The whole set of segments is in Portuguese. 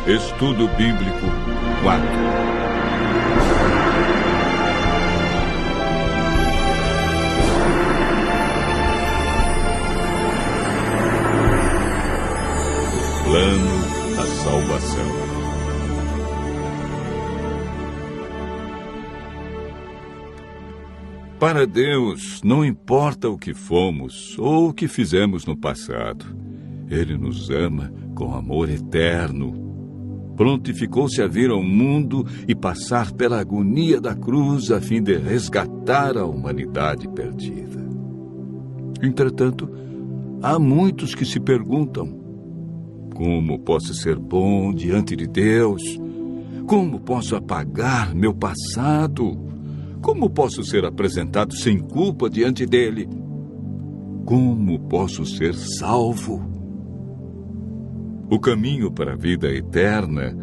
Estudo Bíblico 4. Plano da salvação. Para Deus, não importa o que fomos ou o que fizemos no passado. Ele nos ama com amor eterno. Prontificou-se a vir ao mundo e passar pela agonia da cruz a fim de resgatar a humanidade perdida. Entretanto, há muitos que se perguntam: como posso ser bom diante de Deus? Como posso apagar meu passado? Como posso ser apresentado sem culpa diante dele? Como posso ser salvo? O caminho para a vida eterna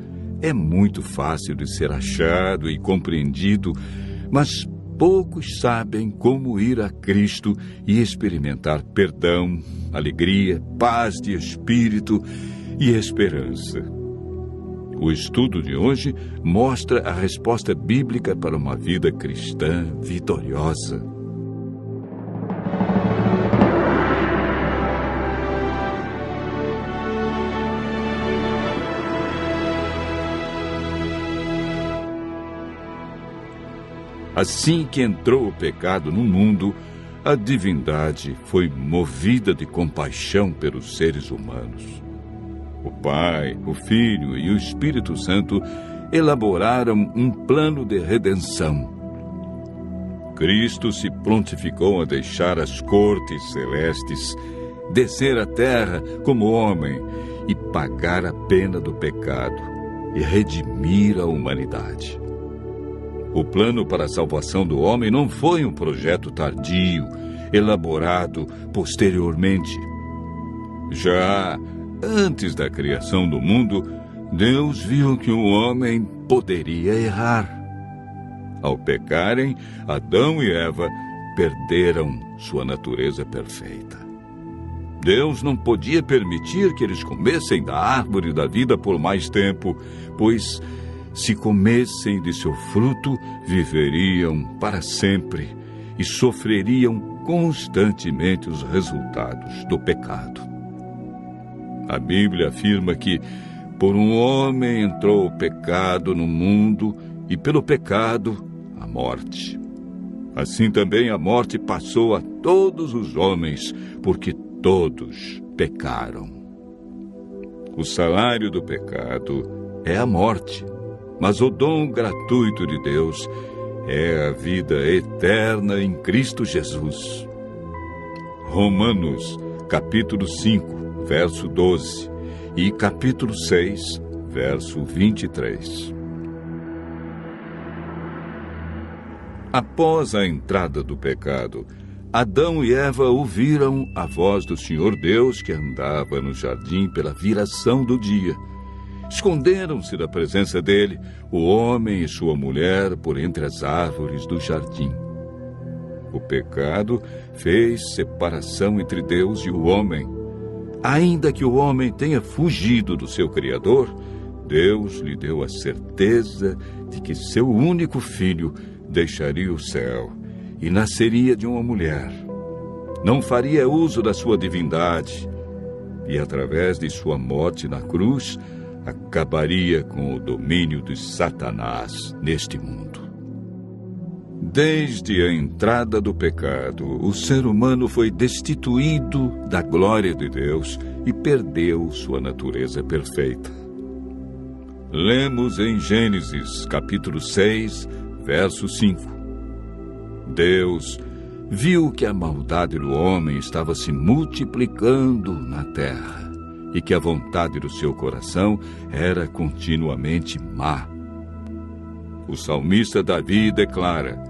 é muito fácil de ser achado e compreendido, mas poucos sabem como ir a Cristo e experimentar perdão, alegria, paz de espírito e esperança. O estudo de hoje mostra a resposta bíblica para uma vida cristã vitoriosa. Assim que entrou o pecado no mundo, a divindade foi movida de compaixão pelos seres humanos. O Pai, o Filho e o Espírito Santo elaboraram um plano de redenção. Cristo se prontificou a deixar as cortes celestes, descer à terra como homem e pagar a pena do pecado e redimir a humanidade. O plano para a salvação do homem não foi um projeto tardio, elaborado posteriormente. Já antes da criação do mundo, Deus viu que o homem poderia errar. Ao pecarem, Adão e Eva perderam sua natureza perfeita. Deus não podia permitir que eles comessem da árvore da vida por mais tempo, pois se comessem de seu fruto, viveriam para sempre e sofreriam constantemente os resultados do pecado. A Bíblia afirma que por um homem entrou o pecado no mundo e pelo pecado a morte. Assim também a morte passou a todos os homens, porque todos pecaram. O salário do pecado é a morte. Mas o dom gratuito de Deus é a vida eterna em Cristo Jesus. Romanos, capítulo 5, verso 12 e capítulo 6, verso 23. Após a entrada do pecado, Adão e Eva ouviram a voz do Senhor Deus que andava no jardim pela viração do dia. Esconderam-se da presença dele, o homem e sua mulher, por entre as árvores do jardim. O pecado fez separação entre Deus e o homem. Ainda que o homem tenha fugido do seu Criador, Deus lhe deu a certeza de que seu único filho deixaria o céu e nasceria de uma mulher. Não faria uso da sua divindade e, através de sua morte na cruz, acabaria com o domínio de Satanás neste mundo. Desde a entrada do pecado, o ser humano foi destituído da glória de Deus e perdeu sua natureza perfeita. Lemos em Gênesis, capítulo 6, verso 5. Deus viu que a maldade do homem estava se multiplicando na terra e que a vontade do seu coração era continuamente má. O salmista Davi declara: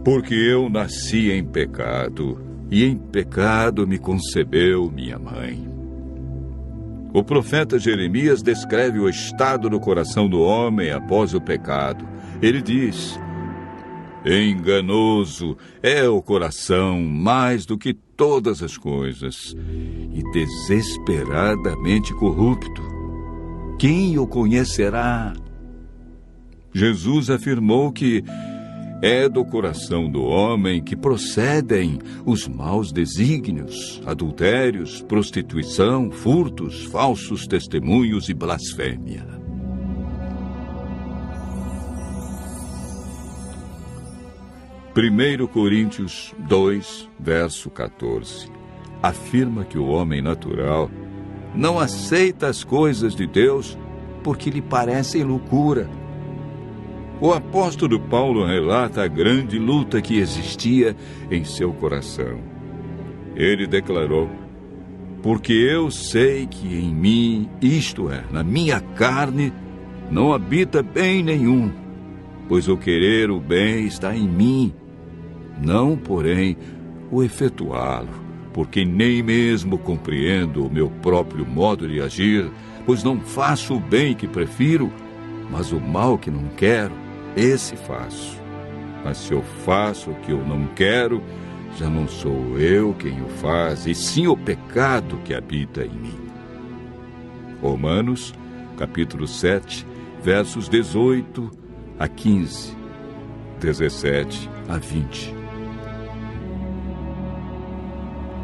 porque eu nasci em pecado, e em pecado me concebeu minha mãe. O profeta Jeremias descreve o estado do coração do homem após o pecado. Ele diz: enganoso é o coração mais do que todas as coisas, e desesperadamente corrupto. quem o conhecerá? Jesus afirmou que é do coração do homem que procedem os maus desígnios, adultérios, prostituição, furtos, falsos testemunhos e blasfêmia. Primeiro Coríntios 2, verso 14, afirma que o homem natural não aceita as coisas de Deus porque lhe parecem loucura. O apóstolo Paulo relata a grande luta que existia em seu coração. Ele declarou: porque eu sei que em mim, isto é, na minha carne, não habita bem nenhum, pois o querer o bem está em mim, não, porém, o efetuá-lo, porque nem mesmo compreendo o meu próprio modo de agir, pois não faço o bem que prefiro, mas o mal que não quero, esse faço. Mas se eu faço o que eu não quero, já não sou eu quem o faz, e sim o pecado que habita em mim. Romanos, capítulo 7, versos 18 a 15, 17 a 20.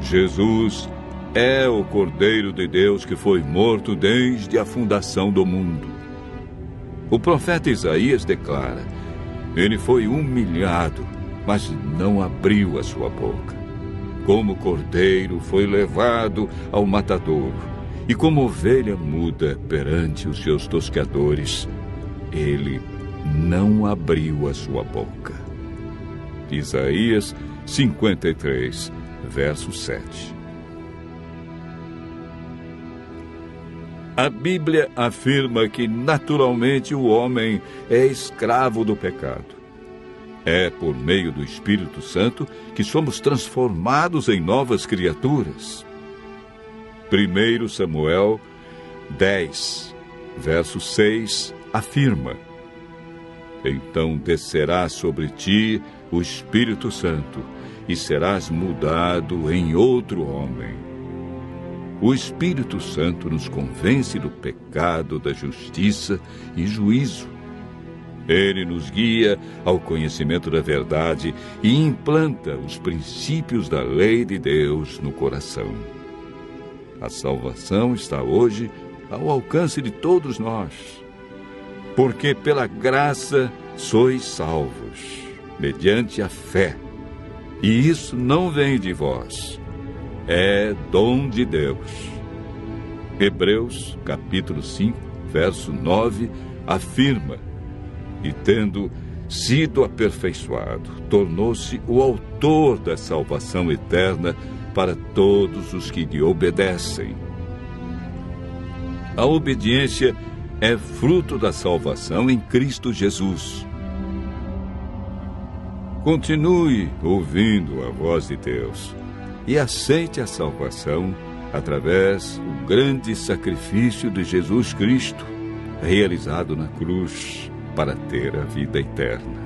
Jesus é o Cordeiro de Deus que foi morto desde a fundação do mundo. O profeta Isaías declara: ele foi humilhado, mas não abriu a sua boca. Como cordeiro foi levado ao matadouro, e como ovelha muda perante os seus tosqueadores, ele não abriu a sua boca. Isaías 53, verso 7. A Bíblia afirma que naturalmente o homem é escravo do pecado. É por meio do Espírito Santo que somos transformados em novas criaturas. 1 Samuel 10, verso 6, afirma: então descerá sobre ti o Espírito Santo, e serás mudado em outro homem. O Espírito Santo nos convence do pecado, da justiça e juízo. Ele nos guia ao conhecimento da verdade e implanta os princípios da lei de Deus no coração. A salvação está hoje ao alcance de todos nós, porque pela graça sois salvos, mediante a fé. E isso não vem de vós, é dom de Deus. Hebreus, capítulo 5, verso 9, afirma: e tendo sido aperfeiçoado, tornou-se o autor da salvação eterna para todos os que lhe obedecem. A obediência é fruto da salvação em Cristo Jesus. Continue ouvindo a voz de Deus e aceite a salvação através do grande sacrifício de Jesus Cristo, realizado na cruz para ter a vida eterna.